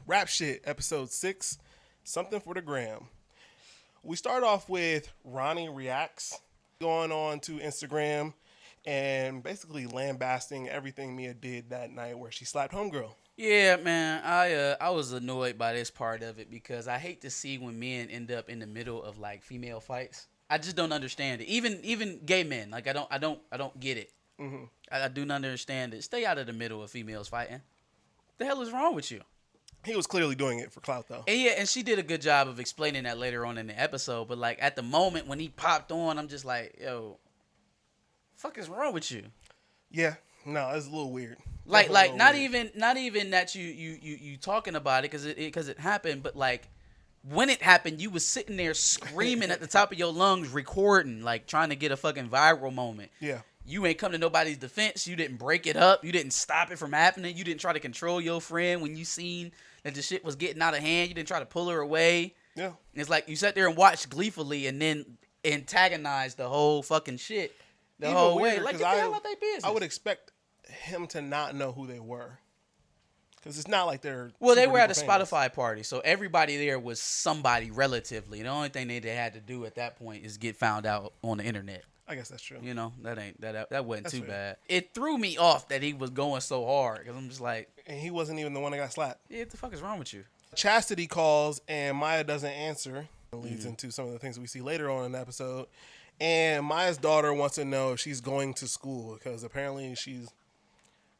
Rap Shit, episode 6, Something for the Gram. We start off with Ronnie Reacts, going on to Instagram and basically lambasting everything Mia did that night where she slapped homegirl. Yeah, man, I was annoyed by this part of it because I hate to see when men end up in the middle of like female fights. I just don't understand it. Even gay men, like I don't get it. Mm-hmm. I do not understand it. Stay out of the middle of females fighting. The hell is wrong with you? He was clearly doing it for clout, though. And yeah, and she did a good job of explaining that later on in the episode. But like at the moment when he popped on, I'm just like, yo, fuck is wrong with you? Yeah, no, it's a little weird. Like not even that you talking about it because it happened, but like when it happened, you was sitting there screaming at the top of your lungs, recording, like trying to get a fucking viral moment. Yeah. You ain't come to nobody's defense. You didn't break it up. You didn't stop it from happening. You didn't try to control your friend when you seen that the shit was getting out of hand. You didn't try to pull her away. Yeah. It's like you sat there and watched gleefully and then antagonized the whole fucking shit the Even whole weirder, way. Like, 'cause get the hell out their business. I would expect him to not know who they were. Because it's not like they're... Well, they super were at a duper famous. Spotify party, so everybody there was somebody relatively. The only thing they had to do at that point is get found out on the internet. I guess that's true. You know, that wasn't That's too fair. bad. It threw me off that he was going so hard because I'm just like, And he wasn't even the one that got slapped. yeah, what the fuck is wrong with you? Chastity calls and Maya doesn't answer. It leads into some of the things we see later on in the episode. And Maya's daughter wants to know if she's going to school because apparently she's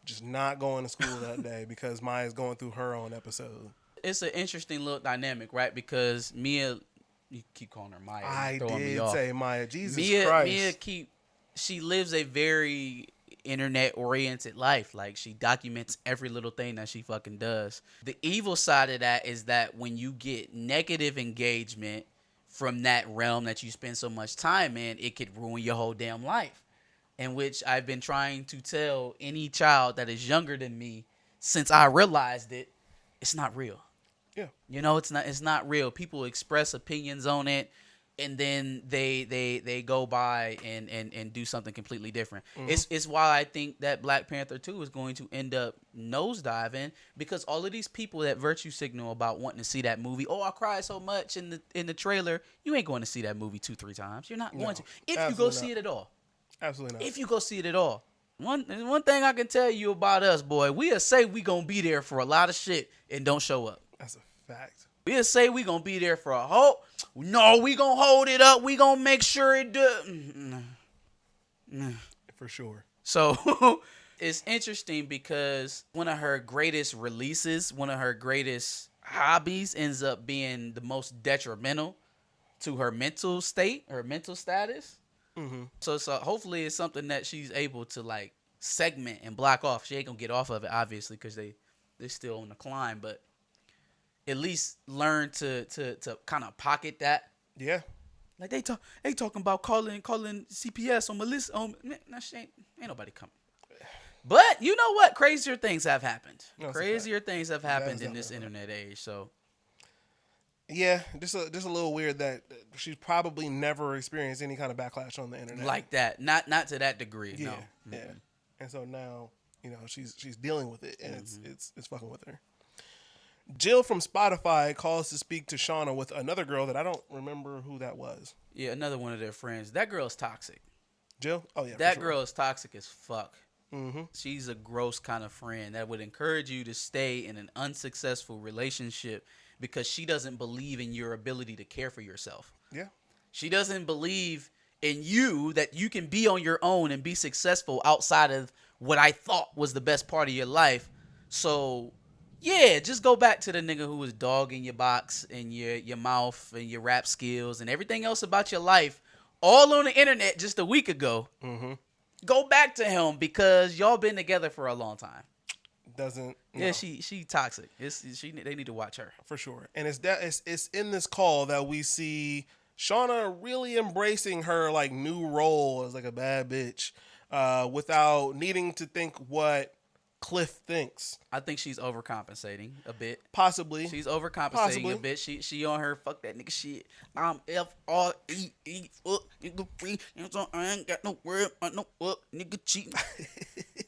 just not going to school that day because Maya's going through her own episode. It's an interesting little dynamic, right? Because Mia, you keep calling her Maya. I throwing me did off. say Maya. Jesus Mia Christ. she lives a very internet oriented life. Like she documents every little thing that she fucking does. The evil side of that is that when you get negative engagement from that realm that you spend so much time in, it could ruin your whole damn life. In which I've been trying to tell any child that is younger than me since I realized it, it's not real. Yeah. You know, it's not real. People express opinions on it and then they go by and do something completely different. Mm-hmm. It's why I think that Black Panther 2 is going to end up nosediving because all of these people that virtue signal about wanting to see that movie, oh, I cried so much in the trailer, you ain't going to see that movie 2-3 times. You're not going to. If you go see it at all. Absolutely not. If you go see it at all. One thing I can tell you about us, boy, we'll say we gonna be there for a lot of shit and don't show up. That's a fact. We'll say we gonna be there for a whole... No, we gonna hold it up. We gonna make sure it does. For sure. So, it's interesting because one of her greatest releases, one of her greatest hobbies ends up being the most detrimental to her mental state, her mental status. Mm-hmm. So hopefully it's something that she's able to like segment and block off. She ain't gonna get off of it obviously because they're still on the climb, but at least learn to kind of pocket that. Yeah. Like they talking about calling CPS on Melissa. Nah, ain't nobody coming. But you know what? Crazier things have happened. Crazier things have happened in this internet age. So. Yeah, just a little weird that she's probably never experienced any kind of backlash on the internet like that. Not to that degree. Yeah, no. Yeah. Mm-hmm. And so now she's dealing with it, and it's fucking with her. Jill from Spotify calls to speak to Shawna with another girl that I don't remember who that was. Yeah, another one of their friends. That girl's toxic. Jill? Oh yeah, that girl is toxic as fuck. Mm-hmm. She's a gross kind of friend that would encourage you to stay in an unsuccessful relationship because she doesn't believe in your ability to care for yourself. Yeah. She doesn't believe in you that you can be on your own and be successful outside of what I thought was the best part of your life. So, yeah, just go back to the nigga who was dogging your box and your mouth and your rap skills and everything else about your life all on the internet just a week ago. Mm-hmm. Go back to him because y'all been together for a long time. Doesn't. Yeah, no. she toxic. They need to watch her for sure. And it's in this call that we see Shawna really embracing her like new role as like a bad bitch, without needing to think what Cliff thinks. I think she's overcompensating a bit. Possibly. She's overcompensating a bit. She on her fuck that nigga shit. I'm FREE fuck nigga free. I ain't got no word on no fuck nigga cheating.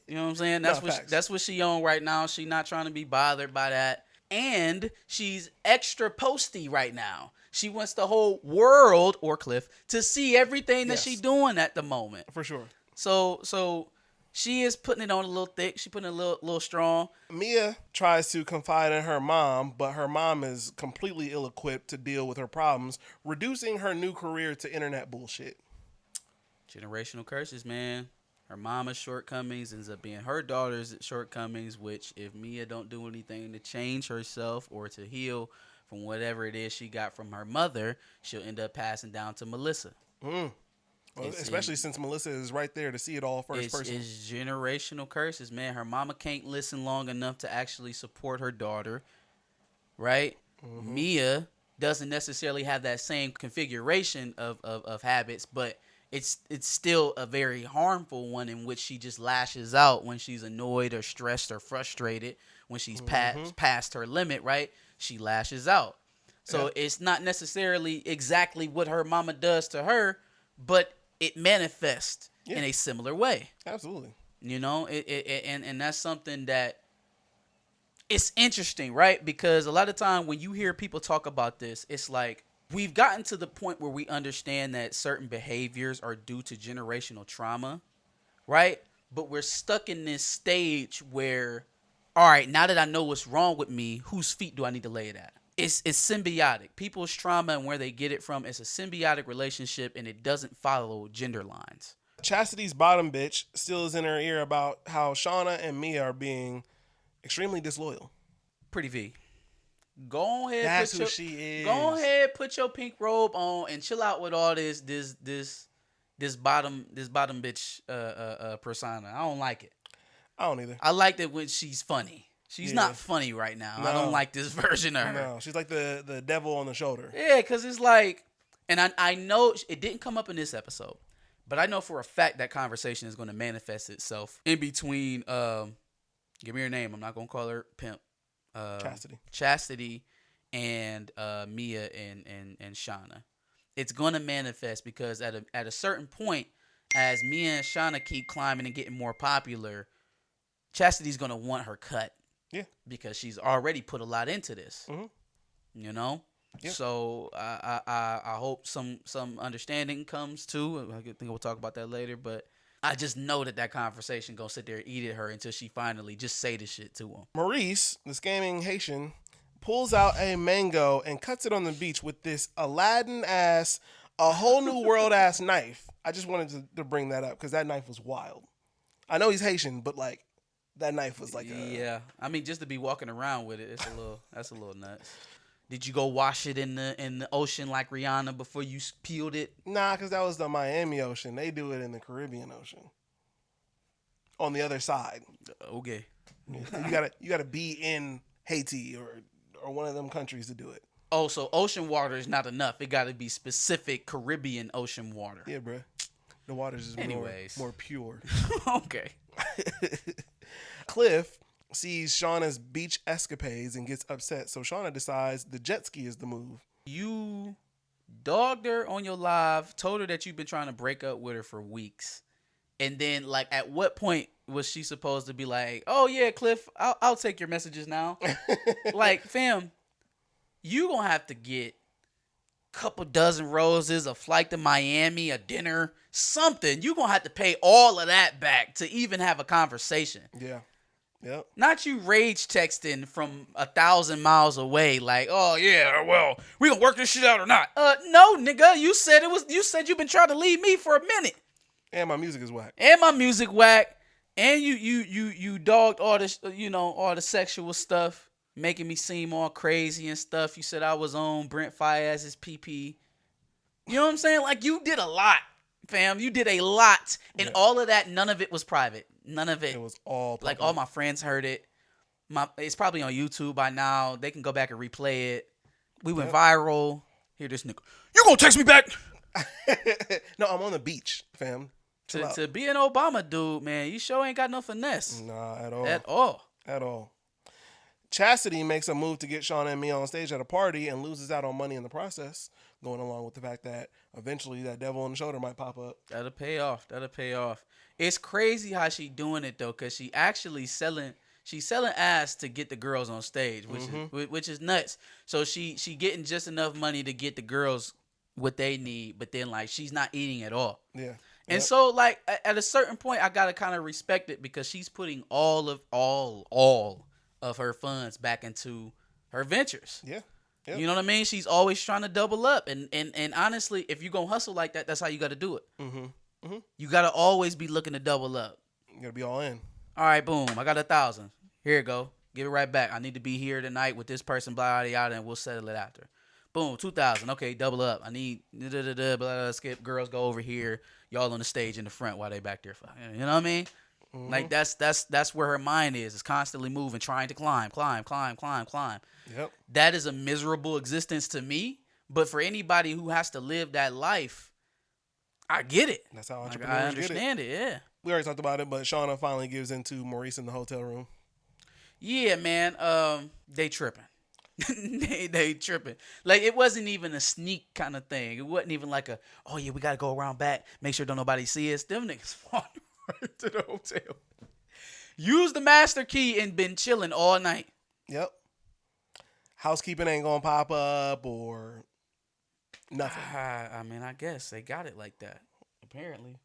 You know what I'm saying? That's what she on right now. She not trying to be bothered by that. and she's extra posty right now. She wants the whole world, or Cliff, to see everything that she's doing at the moment. For sure. So she is putting it on a little thick. She putting it a little strong. Mia tries to confide in her mom, but her mom is completely ill-equipped to deal with her problems, reducing her new career to internet bullshit. Generational curses, man. Her mama's shortcomings ends up being her daughter's shortcomings, which if Mia don't do anything to change herself or to heal from whatever it is she got from her mother, she'll end up passing down to Melissa. Well, especially since Melissa is right there to see it all first person. It's generational curses, man. Her mama can't listen long enough to actually support her daughter, right? Mia doesn't necessarily have that same configuration of habits, but it's still a very harmful one in which she just lashes out when she's annoyed or stressed or frustrated. When she's past her limit, right? She lashes out. So it's not necessarily exactly what her mama does to her, but it manifests in a similar way. Absolutely. You know, and that's something that it's interesting, right? Because a lot of time when you hear people talk about this, it's like we've gotten to the point where we understand that certain behaviors are due to generational trauma, right? But we're stuck in this stage where, all right, now that I know what's wrong with me, whose feet do I need to lay it at? It's symbiotic. People's trauma and where they get it from, it's a symbiotic relationship, and it doesn't follow gender lines. Chastity's bottom bitch still is in her ear about how Shawna and Mia are being extremely disloyal. Pretty V. Go ahead. That's who she is. Go ahead, put your pink robe on and chill out with all this bottom bitch persona. I don't like it. I don't either. I liked it when she's funny. She's not funny right now. No. I don't like this version of her. No, she's like the devil on the shoulder. Yeah, because it's like, and I know it didn't come up in this episode, but I know for a fact that conversation is going to manifest itself in between, give me her name. I'm not going to call her Pimp. Chastity and Mia and Shawna. It's going to manifest because at a certain point, as Mia and Shawna keep climbing and getting more popular, Chastity's going to want her cut. Yeah. Because she's already put a lot into this. You know? Yeah. So I hope some understanding comes too. I think we'll talk about that later, but I just know that conversation gonna sit there and eat at her until she finally just say the shit to him. Maurice, the scamming Haitian, pulls out a mango and cuts it on the beach with this Aladdin ass, a whole new world ass knife. I just wanted to bring that up because that knife was wild. I know he's Haitian, but like that knife was like yeah. I mean, just to be walking around with it, that's a little nuts. Did you go wash it in the ocean like Rihanna before you peeled it? Nah, because that was the Miami Ocean. They do it in the Caribbean Ocean. On the other side. Okay. You gotta be in Haiti or one of them countries to do it. Oh, so ocean water is not enough. It got to be specific Caribbean ocean water. Yeah, bro. The water's just more pure. Okay. Cliff sees Shawna's beach escapades and gets upset, so Shawna decides the jet ski is the move. You dogged her on your live, told her that you've been trying to break up with her for weeks, and then like at what point was she supposed to be like, oh yeah, Cliff, I'll take your messages now? Like, fam, you gonna have to get a couple dozen roses, a flight to Miami, a dinner, something. You gonna have to pay all of that back to even have a conversation. Yeah. Yep. Not you rage texting from 1,000 miles away, like, oh yeah, well, we gonna work this shit out or not? No, nigga, you said you've been trying to leave me for a minute. And my music is whack. And you dogged all this, all the sexual stuff, making me seem all crazy and stuff. You said I was on Brent Faiyaz's PP. You know what I'm saying? Like, you did a lot, fam. You did a lot, and all of that, none of it was private. None of it. It was all public. Like, all my friends heard it. It's probably on YouTube by now. They can go back and replay it. We went viral. Hear this nigga. You gonna text me back? No, I'm on the beach, fam. To be an Obama dude, man, you sure ain't got no finesse. Nah, at all. At all. Chastity makes a move to get Shawna and Mia on stage at a party and loses out on money in the process, going along with the fact that eventually that devil on the shoulder might pop up. That'll pay off. It's crazy how she doing it, though, because she actually selling She's selling ass to get the girls on stage, which is nuts. So she getting just enough money to get the girls what they need, but then like she's not eating at all. Yeah. And so like at a certain point, I gotta kind of respect it because she's putting all of her funds back into her ventures. Yeah. Yep. You know what I mean? She's always trying to double up, and honestly, if you gonna hustle like that, that's how you got to do it. You got to always be looking to double up. You gotta be all in. All right, boom. I got 1,000. Here you go. Give it right back. I need to be here tonight with this person. Blah yada, and we'll settle it after. Boom, 2,000. Okay, double up. I need blah, skip. Girls go over here. Y'all on the stage in the front while they back there. You know what I mean? Like that's where her mind is. It's constantly moving, trying to climb. Yep. That is a miserable existence to me. But for anybody who has to live that life, I get it. That's how entrepreneurs I understand it. Yeah. We already talked about it, but Shawna finally gives in to Maurice in the hotel room. Yeah, man. They tripping. they tripping. Like it wasn't even a sneak kind of thing. It wasn't even like oh yeah, we gotta go around back, make sure don't nobody see us. Them niggas walked right to the hotel. Use the master key and been chilling all night. Yep. Housekeeping ain't gonna pop up or nothing. I mean, I guess they got it like that. Apparently.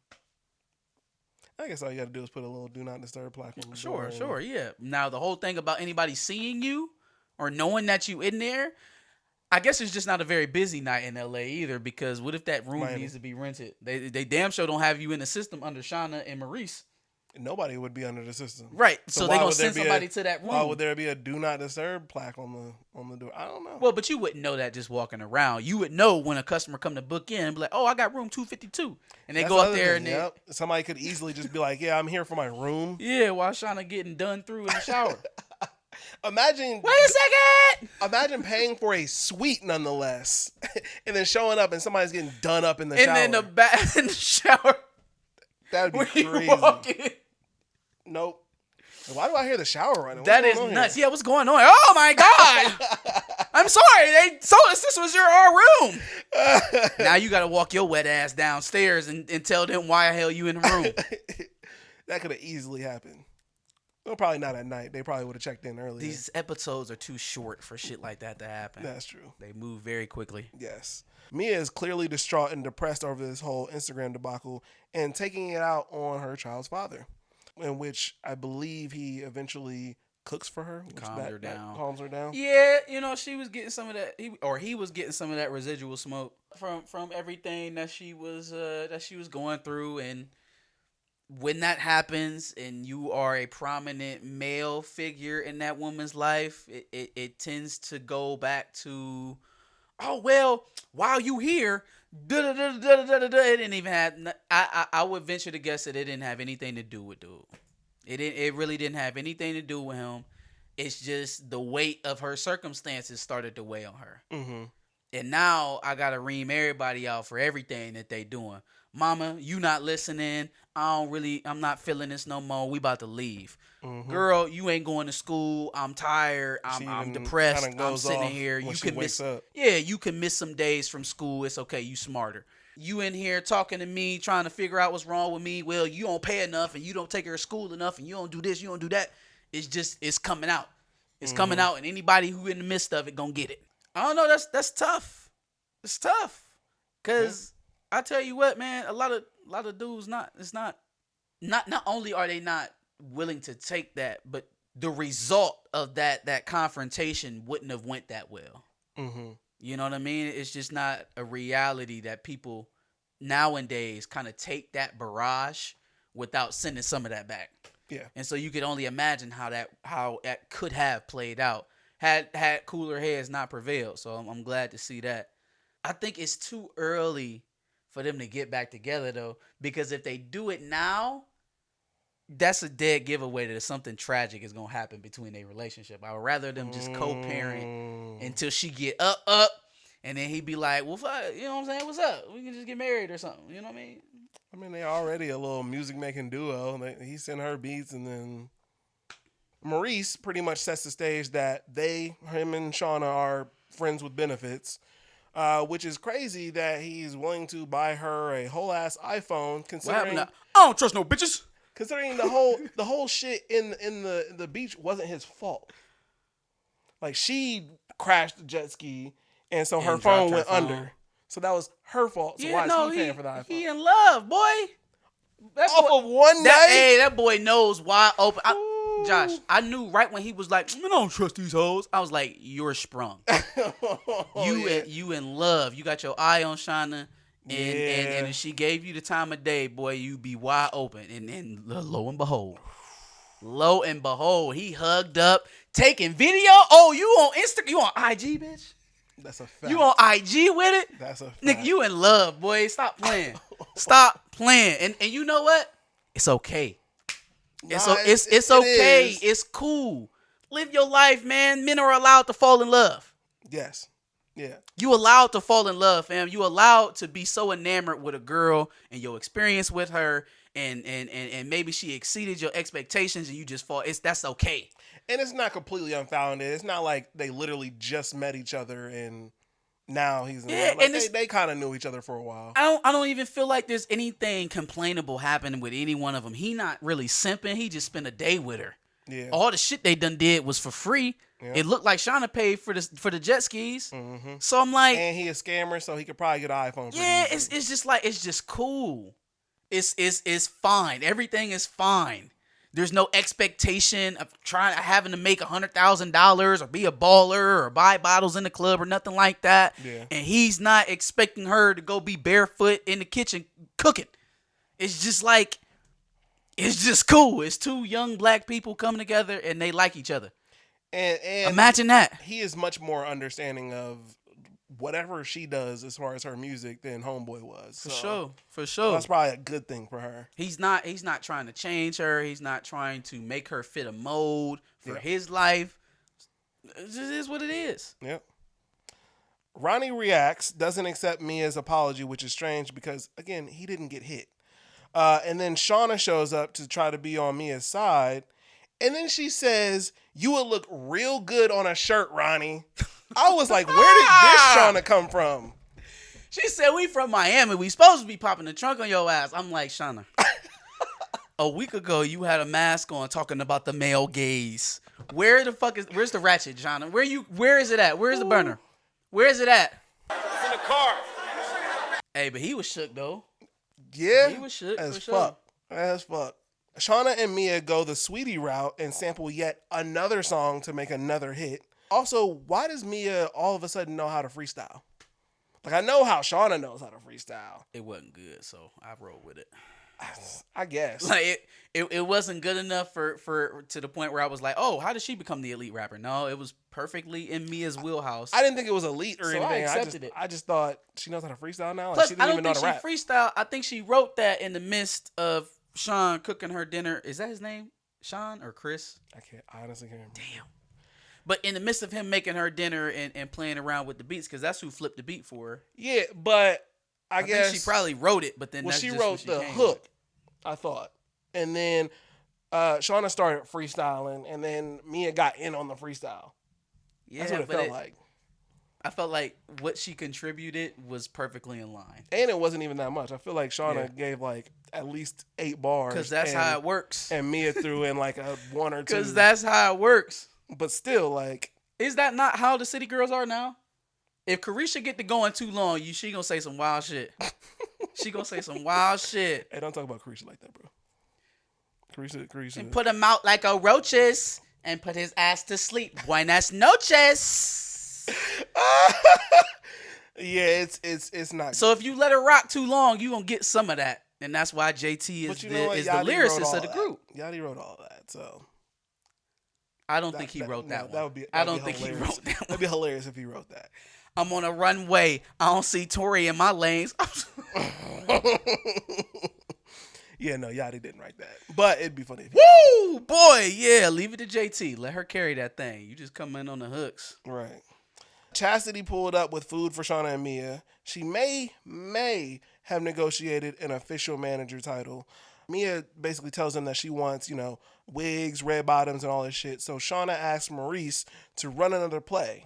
I guess all you gotta do is put a little do not disturb plaque on the door. Sure, yeah. Now the whole thing about anybody seeing you or knowing that you in there, I guess it's just not a very busy night in LA either, because what if that room needs to be rented? They damn sure don't have you in the system under Shawna and Maurice. Nobody would be under the system. Right. So they're gonna send somebody to that room. Why would there be a do not disturb plaque on the door? I don't know. Well, but you wouldn't know that just walking around. You would know when a customer come to book in and be like, oh, I got room 252. And they go up there and somebody could easily just be like, yeah, I'm here for my room. Yeah, while Shawna getting done through in the shower. Imagine. Wait a second. Imagine paying for a suite nonetheless, and then showing up and somebody's getting done up in the shower. And then in the shower. That would be crazy. Nope. Why do I hear the shower running? That is nuts. Here? Yeah, what's going on? Oh my God. I'm sorry. They told us this was our room. Now you got to walk your wet ass downstairs and tell them why the hell you in the room. That could have easily happened. Well, probably not at night. They probably would have checked in earlier. These episodes are too short for shit like that to happen. That's true. They move very quickly. Yes. Mia is clearly distraught and depressed over this whole Instagram debacle and taking it out on her child's father, in which I believe he eventually cooks for her. Calms her down. Yeah, she was getting some of that. He was getting some of that residual smoke from everything that she was going through. And when that happens, and you are a prominent male figure in that woman's life, it tends to go back to, oh well, while you here. It didn't even have. I would venture to guess that it didn't have anything to do with dude. It really didn't have anything to do with him. It's just the weight of her circumstances started to weigh on her. Mm-hmm. And now I gotta ream everybody out for everything that they doing. Mama, you not listening. I'm not feeling this no more. We about to leave. Mm-hmm. Girl, you ain't going to school. I'm tired. I'm depressed. I'm sitting here. You can miss. You can miss some days from school. It's okay. You smarter. You in here talking to me, trying to figure out what's wrong with me. Well, you don't pay enough, and you don't take her to school enough, and you don't do this, you don't do that. It's coming out. It's coming out, and anybody who in the midst of it gonna get it. I don't know. That's tough. It's tough, cause I tell you what, man. A lot of dudes not only are they not willing to take that, but the result of that confrontation wouldn't have went that well. Mm-hmm. You know what I mean? It's just not a reality that people nowadays kind of take that barrage without sending some of that back. Yeah. And so you could only imagine how that could have played out had cooler heads not prevailed. So I'm glad to see that. I think it's too early for them to get back together though, because if they do it now, that's a dead giveaway that something tragic is gonna happen between their relationship. I would rather them just co-parent until she get up, and then he'd be like, "Well, you know what I'm saying? What's up? We can just get married or something." You know what I mean? I mean, they're already a little music making duo. He sent her beats, and then Maurice pretty much sets the stage that him and Shawna are friends with benefits. Which is crazy that he's willing to buy her a whole ass iPhone, considering I don't trust no bitches. Considering the whole shit in the beach wasn't his fault. Like, she crashed the jet ski, and so her phone went under. So that was her fault. So why is he paying for the iPhone? He in love, boy. Off of one night? Hey, that boy knows wide open. Josh, I knew right when he was like, I don't trust these hoes. I was like, you're sprung. You in love. You got your eye on Shawna. And if she gave you the time of day, boy, you be wide open. And then lo and behold, he hugged up, taking video. Oh, you on Instagram? You on IG, bitch? That's a fact. You on IG with it? That's a fact. Nigga, you in love, boy. Stop playing. Stop playing. And you know what? It's okay. It's okay. Is. It's cool. Live your life, man. Men are allowed to fall in love. Yes. Yeah. You allowed to fall in love, fam. You allowed to be so enamored with a girl and your experience with her, and maybe she exceeded your expectations and you just fall. That's okay. And it's not completely unfounded. It's not like they literally just met each other and now he's in love. Like, they kind of knew each other for a while. I don't even feel like there's anything complainable happening with any one of them. He not really simping. He just spent a day with her. Yeah. All the shit they done did was for free. Yeah. It looked like Shawna paid for the jet skis. Mm-hmm. So I'm like, and he a scammer, so he could probably get an iPhone. Yeah, it's just cool. It's fine. Everything is fine. There's no expectation of having to make $100,000 or be a baller or buy bottles in the club or nothing like that. Yeah. And he's not expecting her to go be barefoot in the kitchen cooking. It's just like, it's just cool. It's two young black people coming together and they like each other. And imagine that. He is much more understanding of whatever she does as far as her music than Homeboy was. For sure. That's probably a good thing for her. He's not trying to change her. He's not trying to make her fit a mold for his life. It just is what it is. Yep. Ronnie reacts, doesn't accept Mia's apology, which is strange because, again, he didn't get hit. And then Shawna shows up to try to be on Mia's side. And then she says, "You would look real good on a shirt, Ronnie." I was like, where did this Shawna come from? She said, "We from Miami. We supposed to be popping the trunk on your ass." I'm like, Shawna, a week ago you had a mask on talking about the male gaze. Where's the ratchet, Shawna? Where is it at? Where's the burner? Where is it at? It's in the car. Hey, but he was shook though. Yeah. He was shook as for sure. fuck. As fuck. Shawna and Mia go the Sweetie route and sample yet another song to make another hit. Also, why does Mia all of a sudden know how to freestyle? Like, I know how Shawna knows how to freestyle. It wasn't good, so I rolled with it. I guess. Like it wasn't good enough for to the point where I was like, oh, how did she become the elite rapper? No, it was perfectly in Mia's wheelhouse. I didn't think it was elite or so anything. I accepted it. I just thought she knows how to freestyle now. Plus, she didn't I don't even know think how to rap. she freestyle. I think she wrote that in the midst of Sean cooking her dinner. Is that his name? Sean or Chris? I honestly can't remember. Damn. But in the midst of him making her dinner and playing around with the beats, because that's who flipped the beat for her. Yeah, but I guess think she probably wrote it, but then well, that's she just wrote what she the came hook, with. I thought. And then Shawna started freestyling, and then Mia got in on the freestyle. Yeah, that's what it felt like. I felt like what she contributed was perfectly in line. And it wasn't even that much. I feel like Shawna gave like at least 8 bars. Because that's how it works. And Mia threw in like a 1 or 2. Because that's how it works. But still, like... Is that not how the city girls are now? If Carisha get to going too long, she gonna say some wild shit. She gonna say some wild shit. Hey, don't talk about Carisha like that, bro. Carisha. And put him out like a roaches and put his ass to sleep. Buenas noches. Yeah, it's not. So if you let her rock too long, you gonna get some of that, and that's why JT is the lyricist of the group. Yachty wrote all that, so I don't think he wrote that one. I don't think he wrote that one. That'd be hilarious if he wrote that. I'm on a runway. I don't see Tory in my lanes. Yeah, no, Yachty didn't write that, but it'd be funny. If Woo, boy, yeah, leave it to JT. Let her carry that thing. You just come in on the hooks, right? Chastity pulled up with food for Shawna and Mia. She may have negotiated an official manager title. Mia basically tells them that she wants, wigs, red bottoms, and all this shit. So Shawna asks Maurice to run another play.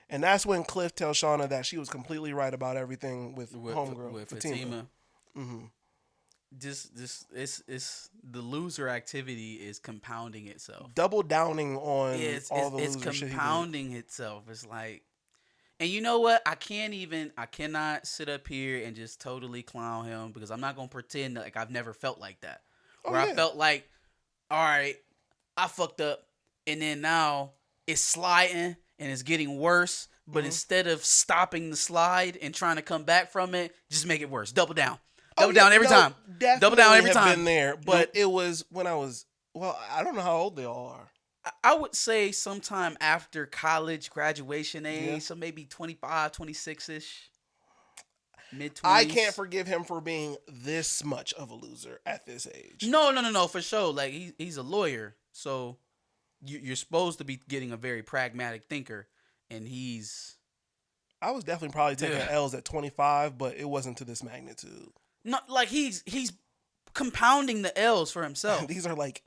And that's when Cliff tells Shawna that she was completely right about everything with Homegirl, with Fatima. Mm-hmm. it's the loser activity is compounding itself. Double downing on all the It's loser shit he did. compounding itself. It's like, and you know what? I cannot sit up here and just totally clown him because I'm not gonna pretend like I've never felt like that. Where I felt like, all right, I fucked up, and then now it's sliding and it's getting worse. But instead of stopping the slide and trying to come back from it, just make it worse. Double down. Double down every time. Double down every time. Been there, but it was when I was. Well, I don't know how old they all are. I would say sometime after college graduation age, so maybe 25, 26-ish, mid-20s. I can't forgive him for being this much of a loser at this age. No, for sure. Like, he's a lawyer, so you're supposed to be getting a very pragmatic thinker, and he's... I was definitely probably taking L's at 25, but it wasn't to this magnitude. No, like, he's compounding the L's for himself. These are like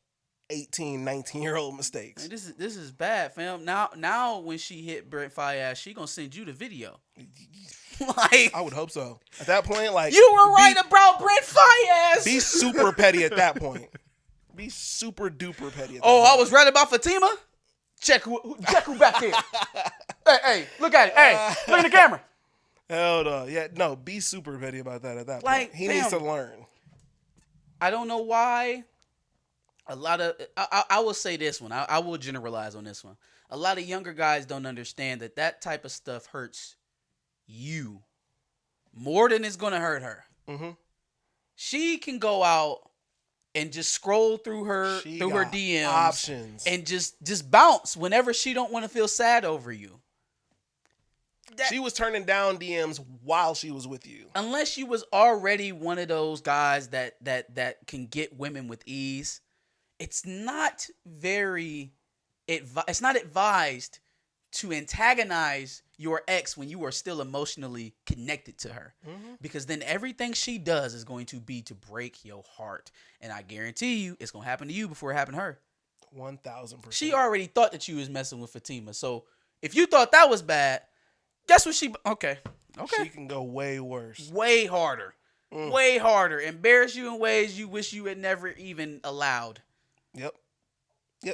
18, 19-year-old mistakes. Man, this is bad, fam. Now when she hit Brent Fayez, she gonna send you the video. Like, I would hope so. At that point, like, you were right about Brent Fayez. Be super petty at that point. Be super duper petty at that point. I was right about Fatima? Check who back there. Hey, look at it. Hey, look at the camera. Hell no. Yeah, no, be super petty about that at that point. He needs to learn. I don't know why. A lot of I will say this one. I will generalize on this one. A lot of younger guys don't understand that type of stuff hurts you more than it's gonna hurt her. Mm-hmm. She can go out and just scroll through her DMs options and just bounce whenever she don't want to feel sad over you. She was turning down DMs while she was with you. Unless you was already one of those guys that can get women with ease. It's not advised to antagonize your ex when you are still emotionally connected to her. Mm-hmm. Because then everything she does is going to be to break your heart. And I guarantee you it's going to happen to you before it happened to her. 1,000%. She already thought that you was messing with Fatima. So if you thought that was bad, guess what Okay. She can go way worse. Way harder. Way harder. Embarrass you in ways you wish you had never even allowed. Yep.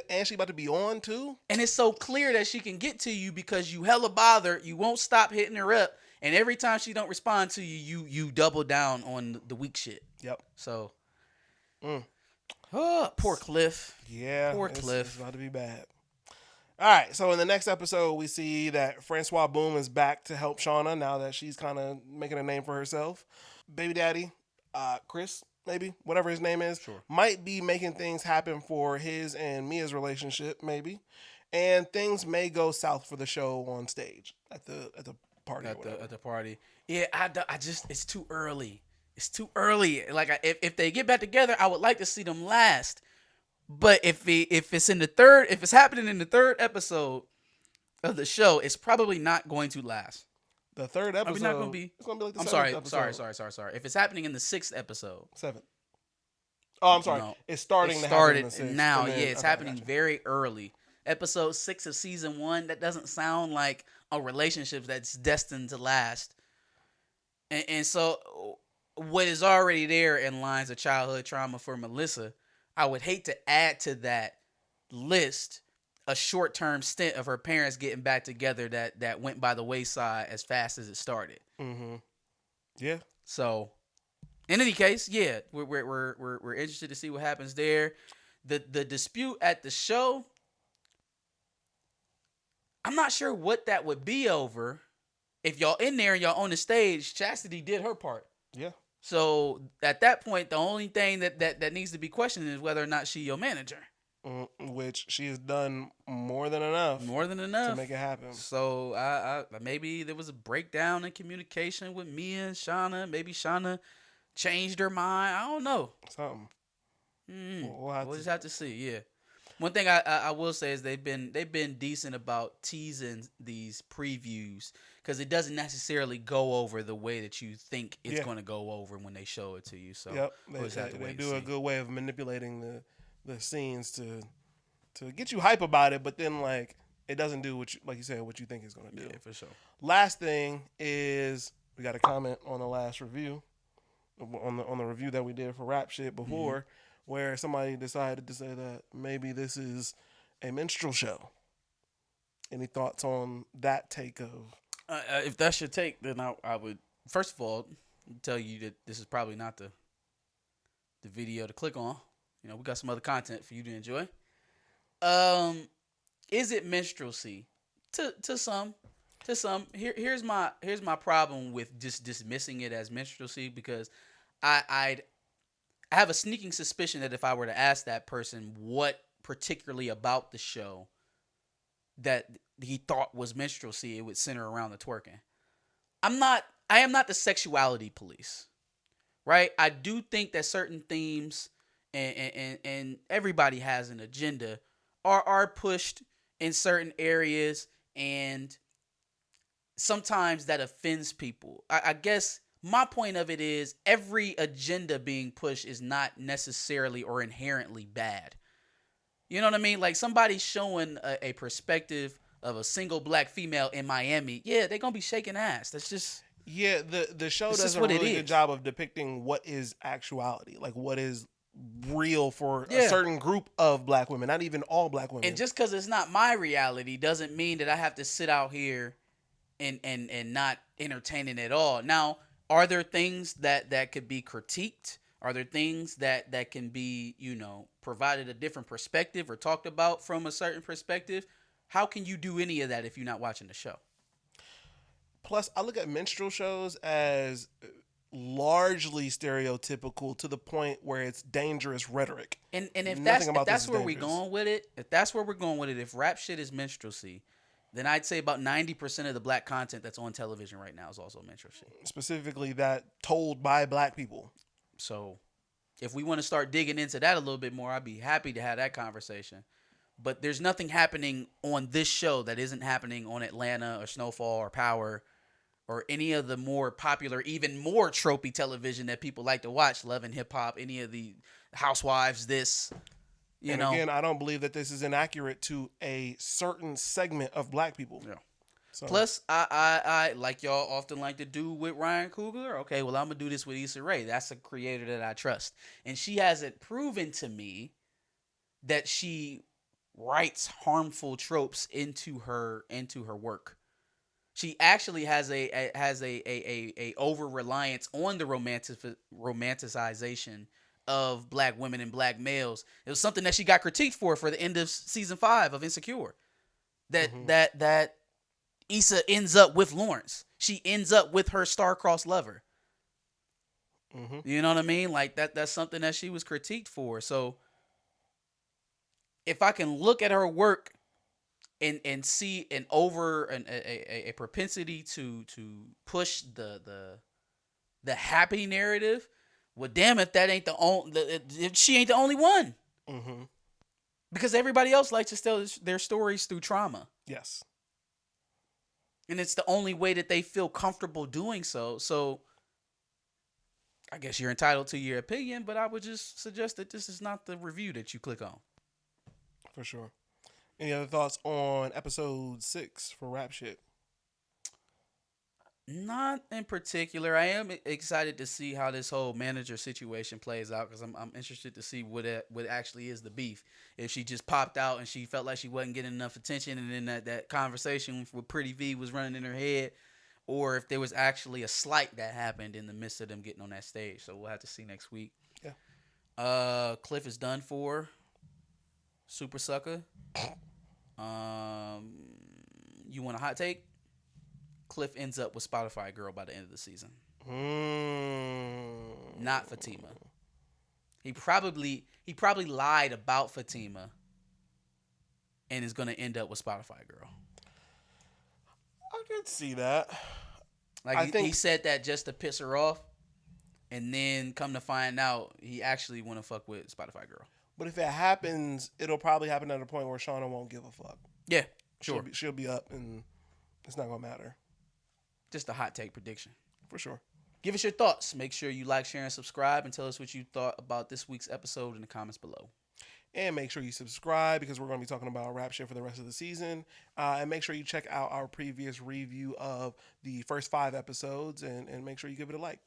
And she about to be on too. And it's so clear that she can get to you because you hella bothered. You won't stop hitting her up. And every time she don't respond to you, you double down on the weak shit. Yep. So, poor Cliff. Yeah. Poor Cliff. It's about to be bad. All right. So in the next episode, we see that Francois Boom is back to help Shawna now that she's kind of making a name for herself. Baby daddy, Chris, maybe, whatever his name is, might be making things happen for his and Mia's relationship, maybe. And things may go south for the show on stage at the party. At the party. Yeah, I just, it's too early. It's too early. Like, if they get back together, I would like to see them last. But if it's happening in the third episode of the show, it's probably not going to last. The third episode. It's not going to be. It's going to be like the Sorry. If it's happening in the sixth episode. 7th. Oh, I'm sorry. It's starting to happen in the 6th. Now. Then, it's happening very early. Episode 6 of season 1. That doesn't sound like a relationship that's destined to last. And so, what is already there in lines of childhood trauma for Melissa, I would hate to add to that list a short-term stint of her parents getting back together that went by the wayside as fast as it started. Mm-hmm. Yeah. So, in any case, yeah, we're interested to see what happens there. The dispute at the show, I'm not sure what that would be over. If y'all in there and y'all on the stage, Chastity did her part. Yeah. So at that point, the only thing that needs to be questioned is whether or not she your manager. Which she has done more than enough to make it happen. So I maybe there was a breakdown in communication with Mia and Shawna. Maybe Shawna changed her mind. I don't know. Something. We'll just have to see. Yeah. One thing I will say is they've been decent about teasing these previews because it doesn't necessarily go over the way that you think it's going to go over when they show it to you. So they do a good way of manipulating the scenes to get you hype about it, but then like it doesn't do what you think it's going to do. Yeah, for sure. Last thing is we got a comment on the last review. on the review that we did for Rap Shit before, where somebody decided to say that maybe this is a minstrel show. Any thoughts on that take of? If that's your take, then I would first of all tell you that this is probably not the video to click on. You know, we got some other content for you to enjoy. Is it minstrelsy? To some. Here's my problem with just dismissing it as minstrelsy, because I have a sneaking suspicion that if I were to ask that person what particularly about the show that he thought was minstrelsy, it would center around the twerking. I am not the sexuality police, right? I do think that certain themes and everybody has an agenda are pushed in certain areas, and sometimes that offends people. I guess my point of it is every agenda being pushed is not necessarily or inherently bad. You know what I mean? Like somebody showing a perspective of a single black female in Miami, yeah, they're gonna be shaking ass. That's just the show does a really good job of depicting what is actuality, like what is real for a certain group of black women, not even all black women. And just because it's not my reality doesn't mean that I have to sit out here and not entertaining at all. Now, are there things that could be critiqued? Are there things that can be, provided a different perspective or talked about from a certain perspective? How can you do any of that if you're not watching the show? Plus, I look at minstrel shows as largely stereotypical to the point where it's dangerous rhetoric. And if that's where we're going with it, if rap shit is minstrelsy, then I'd say about 90% of the black content that's on television right now is also minstrelsy. Specifically that told by black people. So if we want to start digging into that a little bit more, I'd be happy to have that conversation. But there's nothing happening on this show that isn't happening on Atlanta or Snowfall or Power or any of the more popular, even more tropey television that people like to watch, Love and Hip Hop, any of the Housewives, Again, I don't believe that this is inaccurate to a certain segment of black people. Yeah. So. Plus, I like y'all often like to do with Ryan Coogler. Okay, well, I'm going to do this with Issa Rae. That's a creator that I trust. And she hasn't proven to me that she writes harmful tropes into her work. She actually has a over reliance on the romanticization of black women and black males. It was something that she got critiqued for the end of season 5 of Insecure. That Issa ends up with Lawrence. She ends up with her star-crossed lover. Mm-hmm. You know what I mean? Like that's something that she was critiqued for. So if I can look at her work and see a propensity to push the happy narrative, well, damn if that ain't if she ain't the only one. Mm-hmm. Because everybody else likes to tell their stories through trauma. Yes. And it's the only way that they feel comfortable doing so. So I guess you're entitled to your opinion, but I would just suggest that this is not the review that you click on. For sure. Any other thoughts on episode 6 for Rap Shit? Not in particular. I am excited to see how this whole manager situation plays out, because I'm interested to see what actually is the beef. If she just popped out and she felt like she wasn't getting enough attention, and then that conversation with Pretty V was running in her head, or if there was actually a slight that happened in the midst of them getting on that stage. So we'll have to see next week. Yeah. Cliff is done for. Super sucker. You want a hot take? Cliff ends up with Spotify girl by the end of the season. Not Fatima. He probably lied about Fatima and is going to end up with Spotify girl. I can see that. Like he said that just to piss her off, and then come to find out he actually want to fuck with Spotify girl. But if it happens, it'll probably happen at a point where Shawna won't give a fuck. Yeah, sure. She'll be up, and it's not going to matter. Just a hot take prediction. For sure. Give us your thoughts. Make sure you like, share, and subscribe, and tell us what you thought about this week's episode in the comments below. And make sure you subscribe, because we're going to be talking about Rap Shit for the rest of the season. And make sure you check out our previous review of the first 5 episodes, and make sure you give it a like.